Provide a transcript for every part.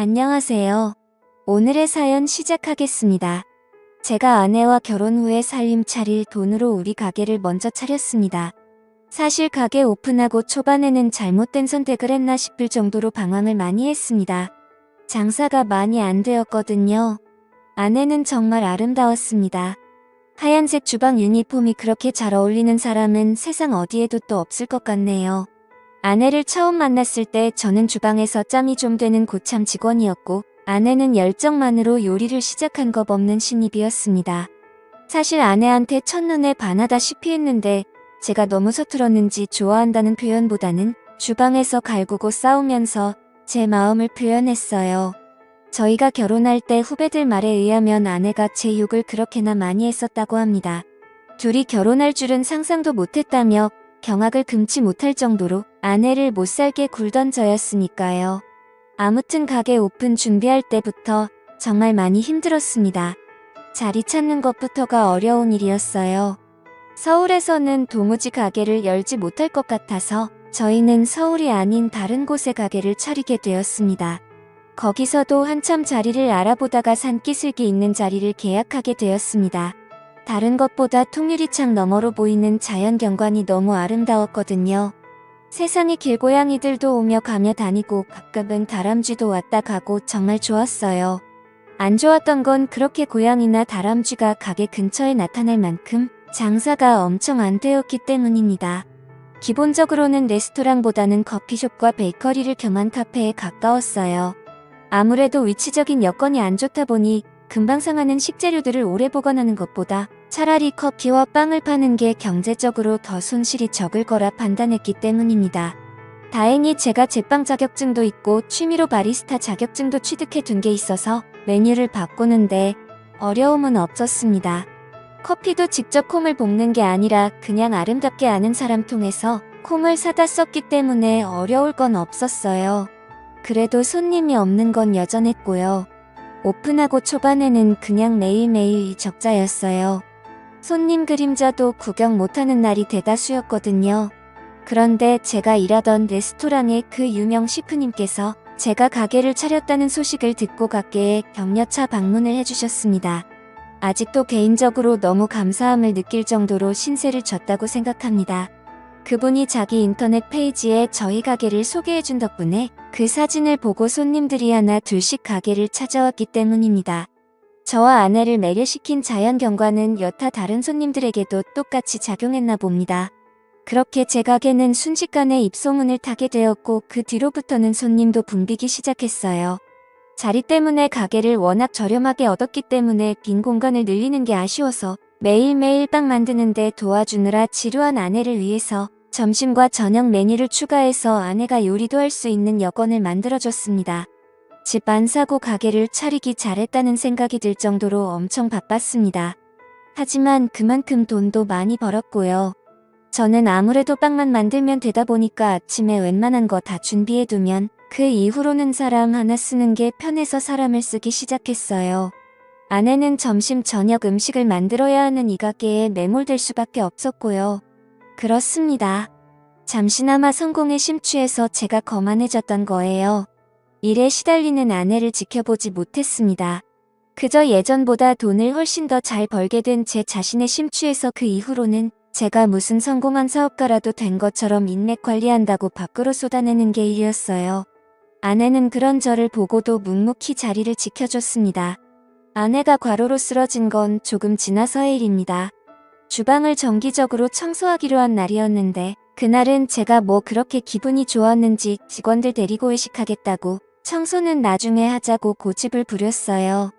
안녕하세요. 오늘의 사연 시작하겠습니다. 제가 아내와 결혼 후에 살림 차릴 돈으로 우리 가게를 먼저 차렸습니다. 사실 가게 오픈하고 초반에는 잘못된 선택을 했나 싶을 정도로 방황을 많이 했습니다. 장사가 많이 안 되었거든요. 아내는 정말 아름다웠습니다. 하얀색 주방 유니폼이 그렇게 잘 어울리는 사람은 세상 어디에도 또 없을 것 같네요. 아내를 처음 만났을 때 저는 주방에서 짬이 좀 되는 고참 직원이었고, 아내는 열정만으로 요리를 시작한 것 없는 신입이었습니다. 사실 아내한테 첫눈에 반하다시피 했는데 제가 너무 서툴었는지 좋아한다는 표현보다는 주방에서 갈구고 싸우면서 제 마음을 표현했어요. 저희가 결혼할 때 후배들 말에 의하면 아내가 제 욕을 그렇게나 많이 했었다고 합니다. 둘이 결혼할 줄은 상상도 못했다며 경악을 금치 못할 정도로 아내를 못살게 굴던 저였으니까요. 아무튼 가게 오픈 준비할 때부터 정말 많이 힘들었습니다. 자리 찾는 것부터가 어려운 일이었어요. 서울에서는 도무지 가게를 열지 못할 것 같아서 저희는 서울이 아닌 다른 곳에 가게를 차리게 되었습니다. 거기서도 한참 자리를 알아보다가 산기슭이 있는 자리를 계약하게 되었습니다. 다른 것보다 통유리창 너머로 보이는 자연경관이 너무 아름다웠거든요. 세상에 길고양이들도 오며 가며 다니고 가끔은 다람쥐도 왔다 가고 정말 좋았어요. 안 좋았던 건 그렇게 고양이나 다람쥐가 가게 근처에 나타날 만큼 장사가 엄청 안 되었기 때문입니다. 기본적으로는 레스토랑보다는 커피숍과 베이커리를 겸한 카페에 가까웠어요. 아무래도 위치적인 여건이 안 좋다 보니 금방 상하는 식재료들을 오래 보관하는 것보다 차라리 커피와 빵을 파는 게 경제적으로 더 손실이 적을 거라 판단했기 때문입니다. 다행히 제가 제빵 자격증도 있고 취미로 바리스타 자격증도 취득해 둔 게 있어서 메뉴를 바꾸는데 어려움은 없었습니다. 커피도 직접 콩을 볶는 게 아니라 그냥 아름답게 아는 사람 통해서 콩을 사다 썼기 때문에 어려울 건 없었어요. 그래도 손님이 없는 건 여전했고요. 오픈하고 초반에는 그냥 매일매일 적자였어요. 손님 그림자도 구경 못하는 날이 대다수였거든요. 그런데 제가 일하던 레스토랑의 그 유명 셰프님께서 제가 가게를 차렸다는 소식을 듣고 가게에 격려차 방문을 해주셨습니다. 아직도 개인적으로 너무 감사함을 느낄 정도로 신세를 졌다고 생각합니다. 그분이 자기 인터넷 페이지에 저희 가게를 소개해준 덕분에 그 사진을 보고 손님들이 하나 둘씩 가게를 찾아왔기 때문입니다. 저와 아내를 매료시킨 자연경관은 여타 다른 손님들에게도 똑같이 작용했나 봅니다. 그렇게 제 가게는 순식간에 입소문을 타게 되었고 그 뒤로부터는 손님도 붐비기 시작했어요. 자리 때문에 가게를 워낙 저렴하게 얻었기 때문에 빈 공간을 늘리는 게 아쉬워서 매일매일 빵 만드는데 도와주느라 지루한 아내를 위해서 점심과 저녁 메뉴를 추가해서 아내가 요리도 할 수 있는 여건을 만들어줬습니다. 집 안 사고 가게를 차리기 잘했다는 생각이 들 정도로 엄청 바빴습니다. 하지만 그만큼 돈도 많이 벌었고요. 저는 아무래도 빵만 만들면 되다 보니까 아침에 웬만한 거 다 준비해두면 그 이후로는 사람 하나 쓰는 게 편해서 사람을 쓰기 시작했어요. 아내는 점심 저녁 음식을 만들어야 하는 이 가게에 매몰될 수밖에 없었고요. 그렇습니다. 잠시나마 성공에 심취해서 제가 거만해졌던 거예요. 일에 시달리는 아내를 지켜보지 못했습니다. 그저 예전보다 돈을 훨씬 더 잘 벌게 된 제 자신에 심취해서 그 이후로는 제가 무슨 성공한 사업가라도 된 것처럼 인맥 관리한다고 밖으로 쏟아내는 게 일이었어요. 아내는 그런 저를 보고도 묵묵히 자리를 지켜줬습니다. 아내가 과로로 쓰러진 건 조금 지나서의 일입니다. 주방을 정기적으로 청소하기로 한 날이었는데 그날은 제가 뭐 그렇게 기분이 좋았는지 직원들 데리고 회식하겠다고 청소는 나중에 하자고 고집을 부렸어요.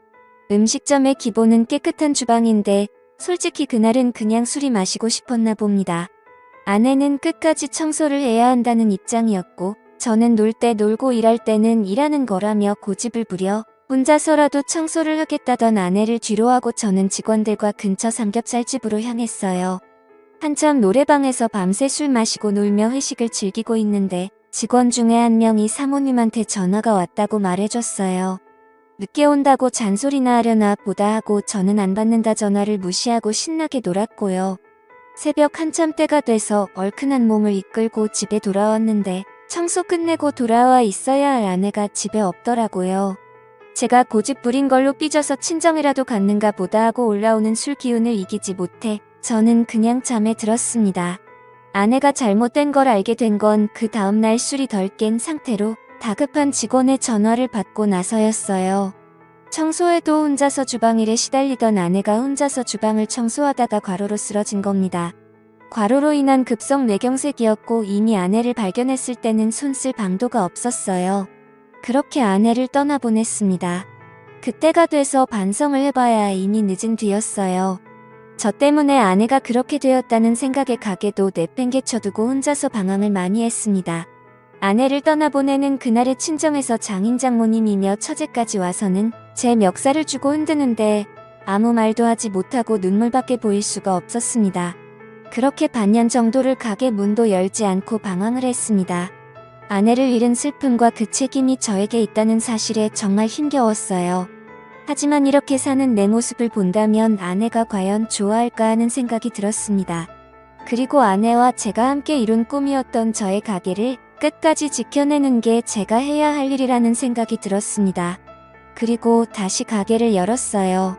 음식점의 기본은 깨끗한 주방인데 솔직히 그날은 그냥 술이 마시고 싶었나 봅니다. 아내는 끝까지 청소를 해야 한다는 입장이었고 저는 놀 때 놀고 일할 때는 일하는 거라며 고집을 부려 혼자서라도 청소를 하겠다던 아내를 뒤로하고 저는 직원들과 근처 삼겹살집으로 향했어요. 한참 노래방에서 밤새 술 마시고 놀며 회식을 즐기고 있는데 직원 중에 한 명이 사모님한테 전화가 왔다고 말해줬어요. 늦게 온다고 잔소리나 하려나 보다 하고 저는 안 받는다 전화를 무시하고 신나게 놀았고요. 새벽 한참 때가 돼서 얼큰한 몸을 이끌고 집에 돌아왔는데 청소 끝내고 돌아와 있어야 할 아내가 집에 없더라고요. 제가 고집 부린 걸로 삐져서 친정이라도 갔는가 보다 하고 올라오는 술 기운을 이기지 못해 저는 그냥 잠에 들었습니다. 아내가 잘못된 걸 알게 된 건 그 다음날 술이 덜 깬 상태로 다급한 직원의 전화를 받고 나서였어요. 청소에도 혼자서 주방일에 시달리던 아내가 혼자서 주방을 청소하다가 과로로 쓰러진 겁니다. 과로로 인한 급성 뇌경색이었고 이미 아내를 발견했을 때는 손 쓸 방도가 없었어요. 그렇게 아내를 떠나보냈습니다. 그때가 돼서 반성을 해봐야 이미 늦은 뒤였어요. 저 때문에 아내가 그렇게 되었다는 생각에 가게도 내팽개쳐두고 혼자서 방황을 많이 했습니다. 아내를 떠나보내는 그날의 친정에서 장인 장모님이며 처제까지 와서는 제 멱살을 주고 흔드는데 아무 말도 하지 못하고 눈물밖에 보일 수가 없었습니다. 그렇게 반년 정도를 가게 문도 열지 않고 방황을 했습니다. 아내를 잃은 슬픔과 그 책임이 저에게 있다는 사실에 정말 힘겨웠어요. 하지만 이렇게 사는 내 모습을 본다면 아내가 과연 좋아할까 하는 생각이 들었습니다. 그리고 아내와 제가 함께 이룬 꿈이었던 저의 가게를 끝까지 지켜내는 게 제가 해야 할 일이라는 생각이 들었습니다. 그리고 다시 가게를 열었어요.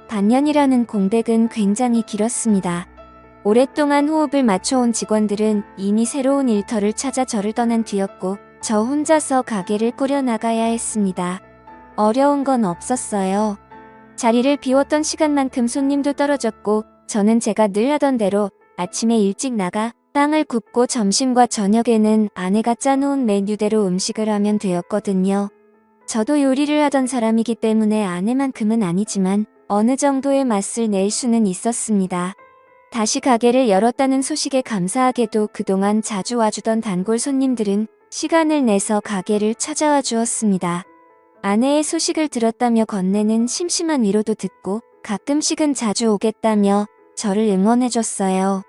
반년이라는 공백은 굉장히 길었습니다. 오랫동안 호흡을 맞춰온 직원들은 이미 새로운 일터를 찾아 저를 떠난 뒤였고 저 혼자서 가게를 꾸려나가야 했습니다. 어려운 건 없었어요. 자리를 비웠던 시간만큼 손님도 떨어졌고 저는 제가 늘 하던 대로 아침에 일찍 나가 빵을 굽고 점심과 저녁에는 아내가 짜놓은 메뉴대로 음식을 하면 되었거든요. 저도 요리를 하던 사람이기 때문에 아내만큼은 아니지만 어느 정도의 맛을 낼 수는 있었습니다. 다시 가게를 열었다는 소식에 감사하게도 그동안 자주 와주던 단골 손님들은 시간을 내서 가게를 찾아와 주었습니다. 아내의 소식을 들었다며 건네는 심심한 위로도 듣고 가끔씩은 자주 오겠다며 저를 응원해줬어요.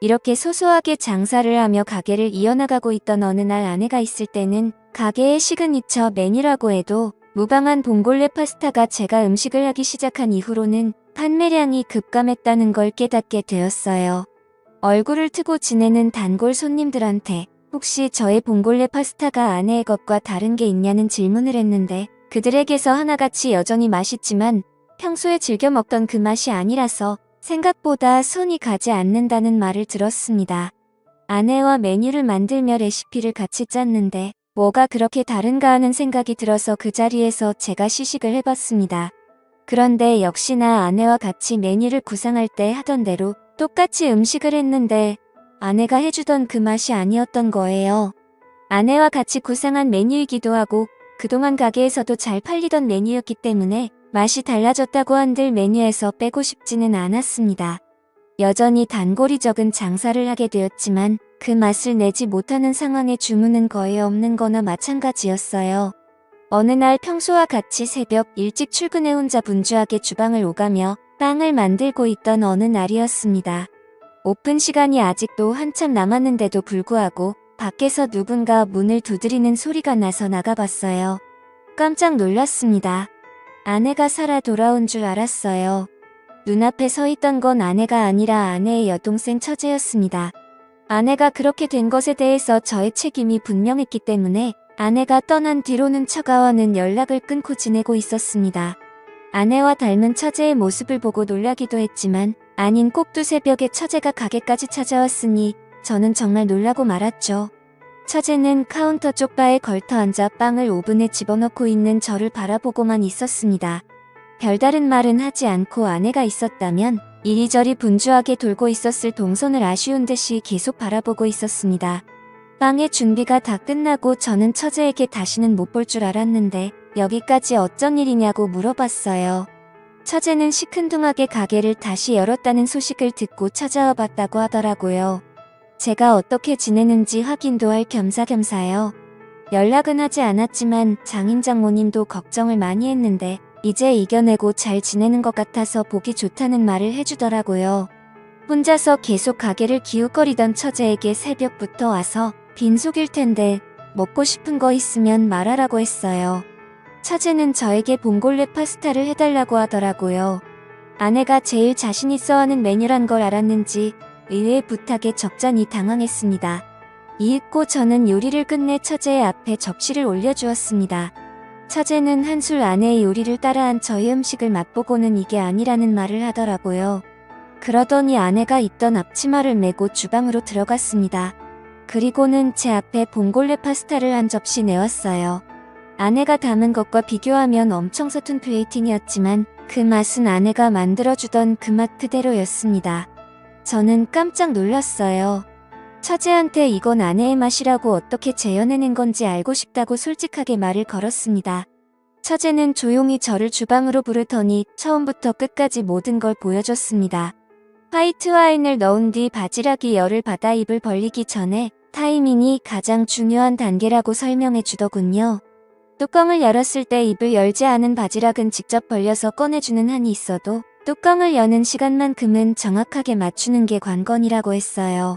이렇게 소소하게 장사를 하며 가게를 이어나가고 있던 어느 날 아내가 있을 때는 가게의 시그니처 메뉴라고 해도 무방한 봉골레 파스타가 제가 음식을 하기 시작한 이후로는 판매량이 급감했다는 걸 깨닫게 되었어요. 얼굴을 트고 지내는 단골 손님들한테 혹시 저의 봉골레 파스타가 아내의 것과 다른 게 있냐는 질문을 했는데 그들에게서 하나같이 여전히 맛있지만 평소에 즐겨 먹던 그 맛이 아니라서 생각보다 손이 가지 않는다는 말을 들었습니다. 아내와 메뉴를 만들며 레시피를 같이 짰는데 뭐가 그렇게 다른가 하는 생각이 들어서 그 자리에서 제가 시식을 해봤습니다. 그런데 역시나 아내와 같이 메뉴를 구상할 때 하던 대로 똑같이 음식을 했는데 아내가 해주던 그 맛이 아니었던 거예요. 아내와 같이 구상한 메뉴이기도 하고 그동안 가게에서도 잘 팔리던 메뉴였기 때문에 맛이 달라졌다고 한들 메뉴에서 빼고 싶지는 않았습니다. 여전히 단골이 적은 장사를 하게 되었지만 그 맛을 내지 못하는 상황에 주문은 거의 없는 거나 마찬가지였어요. 어느 날 평소와 같이 새벽 일찍 출근해 혼자 분주하게 주방을 오가며 빵을 만들고 있던 어느 날이었습니다. 오픈 시간이 아직도 한참 남았는데도 불구하고 밖에서 누군가 문을 두드리는 소리가 나서 나가봤어요. 깜짝 놀랐습니다. 아내가 살아 돌아온 줄 알았어요. 눈앞에 서 있던 건 아내가 아니라 아내의 여동생 처제였습니다. 아내가 그렇게 된 것에 대해서 저의 책임이 분명했기 때문에 아내가 떠난 뒤로는 처가와는 연락을 끊고 지내고 있었습니다. 아내와 닮은 처제의 모습을 보고 놀라기도 했지만 아닌 꼭두 새벽에 처제가 가게까지 찾아왔으니 저는 정말 놀라고 말았죠. 처제는 카운터 쪽 바에 걸터 앉아 빵을 오븐에 집어넣고 있는 저를 바라보고만 있었습니다. 별다른 말은 하지 않고 아내가 있었다면 이리저리 분주하게 돌고 있었을 동선을 아쉬운 듯이 계속 바라보고 있었습니다. 빵의 준비가 다 끝나고 저는 처제에게 다시는 못 볼 줄 알았는데 여기까지 어쩐 일이냐고 물어봤어요. 처제는 시큰둥하게 가게를 다시 열었다는 소식을 듣고 찾아와 봤다고 하더라고요. 제가 어떻게 지내는지 확인도 할 겸사겸사요. 연락은 하지 않았지만 장인 장모님도 걱정을 많이 했는데 이제 이겨내고 잘 지내는 것 같아서 보기 좋다는 말을 해주더라고요. 혼자서 계속 가게를 기웃거리던 처제에게 새벽부터 와서 빈속일 텐데 먹고 싶은 거 있으면 말하라고 했어요. 처제는 저에게 봉골레 파스타를 해달라고 하더라고요. 아내가 제일 자신 있어 하는 메뉴란 걸 알았는지 의외의 부탁에 적잖이 당황했습니다. 이윽고 저는 요리를 끝내 처제의 앞에 접시를 올려주었습니다. 처제는 한술 아내의 요리를 따라한 저의 음식을 맛보고는 이게 아니라는 말을 하더라고요. 그러더니 아내가 입던 앞치마를 메고 주방으로 들어갔습니다. 그리고는 제 앞에 봉골레 파스타를 한 접시 내왔어요. 아내가 담은 것과 비교하면 엄청 서툰 플레이팅이었지만 그 맛은 아내가 만들어주던 그 맛 그대로였습니다. 저는 깜짝 놀랐어요. 처제한테 이건 아내의 맛이라고 어떻게 재현해낸 건지 알고 싶다고 솔직하게 말을 걸었습니다. 처제는 조용히 저를 주방으로 부르더니 처음부터 끝까지 모든 걸 보여줬습니다. 화이트 와인을 넣은 뒤 바지락이 열을 받아 입을 벌리기 전에 타이밍이 가장 중요한 단계라고 설명해 주더군요. 뚜껑을 열었을 때 입을 열지 않은 바지락은 직접 벌려서 꺼내주는 한이 있어도 뚜껑을 여는 시간만큼은 정확하게 맞추는 게 관건이라고 했어요.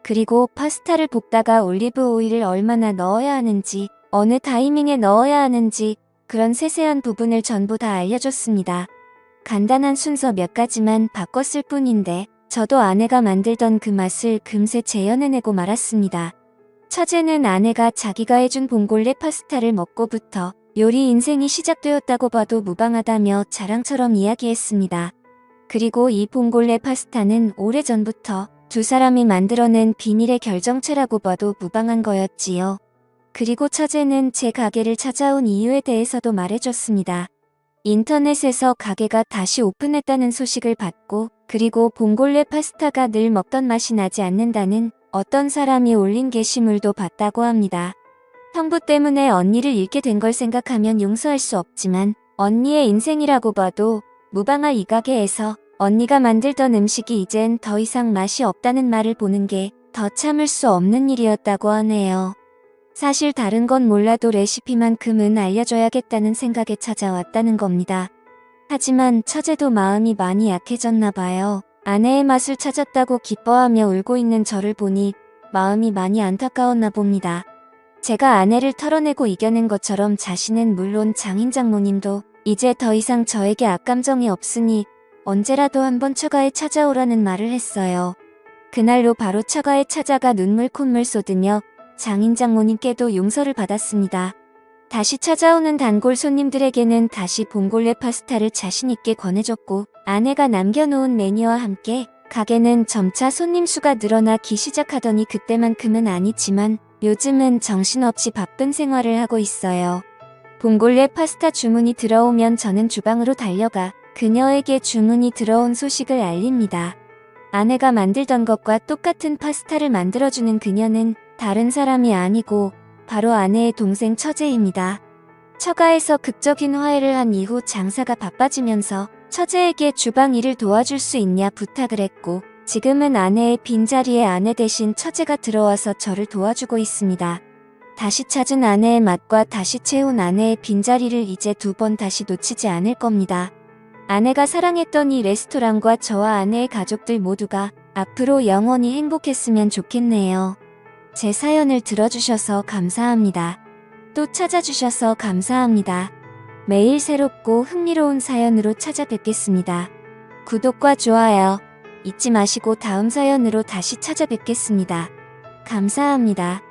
그리고 파스타를 볶다가 올리브 오일을 얼마나 넣어야 하는지, 어느 타이밍에 넣어야 하는지 그런 세세한 부분을 전부 다 알려줬습니다. 간단한 순서 몇 가지만 바꿨을 뿐인데 저도 아내가 만들던 그 맛을 금세 재현해내고 말았습니다. 처제는 아내가 자기가 해준 봉골레 파스타를 먹고부터 요리 인생이 시작되었다고 봐도 무방하다며 자랑처럼 이야기했습니다. 그리고 이 봉골레 파스타는 오래전부터 두 사람이 만들어낸 비밀의 결정체라고 봐도 무방한 거였지요. 그리고 처제는 제 가게를 찾아온 이유에 대해서도 말해줬습니다. 인터넷에서 가게가 다시 오픈했다는 소식을 받고 그리고 봉골레 파스타가 늘 먹던 맛이 나지 않는다는 어떤 사람이 올린 게시물도 봤다고 합니다. 형부 때문에 언니를 잃게 된 걸 생각하면 용서할 수 없지만 언니의 인생이라고 봐도 무방할 이 가게에서 언니가 만들던 음식이 이젠 더 이상 맛이 없다는 말을 보는 게 더 참을 수 없는 일이었다고 하네요. 사실 다른 건 몰라도 레시피만큼은 알려줘야겠다는 생각에 찾아왔다는 겁니다. 하지만 처제도 마음이 많이 약해졌나 봐요. 아내의 맛을 찾았다고 기뻐하며 울고 있는 저를 보니 마음이 많이 안타까웠나 봅니다. 제가 아내를 털어내고 이겨낸 것처럼 자신은 물론 장인 장모님도 이제 더 이상 저에게 악감정이 없으니 언제라도 한번 처가에 찾아오라는 말을 했어요. 그날로 바로 처가에 찾아가 눈물 콧물 쏟으며 장인 장모님께도 용서를 받았습니다. 다시 찾아오는 단골 손님들에게는 다시 봉골레 파스타를 자신있게 권해줬고 아내가 남겨놓은 메뉴와 함께 가게는 점차 손님 수가 늘어나기 시작하더니 그때만큼은 아니지만 요즘은 정신없이 바쁜 생활을 하고 있어요. 봉골레 파스타 주문이 들어오면 저는 주방으로 달려가 그녀에게 주문이 들어온 소식을 알립니다. 아내가 만들던 것과 똑같은 파스타를 만들어주는 그녀는 다른 사람이 아니고 바로 아내의 동생 처제입니다. 처가에서 극적인 화해를 한 이후 장사가 바빠지면서 처제에게 주방 일을 도와줄 수 있냐 부탁을 했고 지금은 아내의 빈자리에 아내 대신 처제가 들어와서 저를 도와주고 있습니다. 다시 찾은 아내의 맛과 다시 채운 아내의 빈자리를 이제 2번 다시 놓치지 않을 겁니다. 아내가 사랑했던 이 레스토랑과 저와 아내의 가족들 모두가 앞으로 영원히 행복했으면 좋겠네요. 제 사연을 들어주셔서 감사합니다. 또 찾아주셔서 감사합니다. 매일 새롭고 흥미로운 사연으로 찾아뵙겠습니다. 구독과 좋아요 잊지 마시고 다음 사연으로 다시 찾아뵙겠습니다. 감사합니다.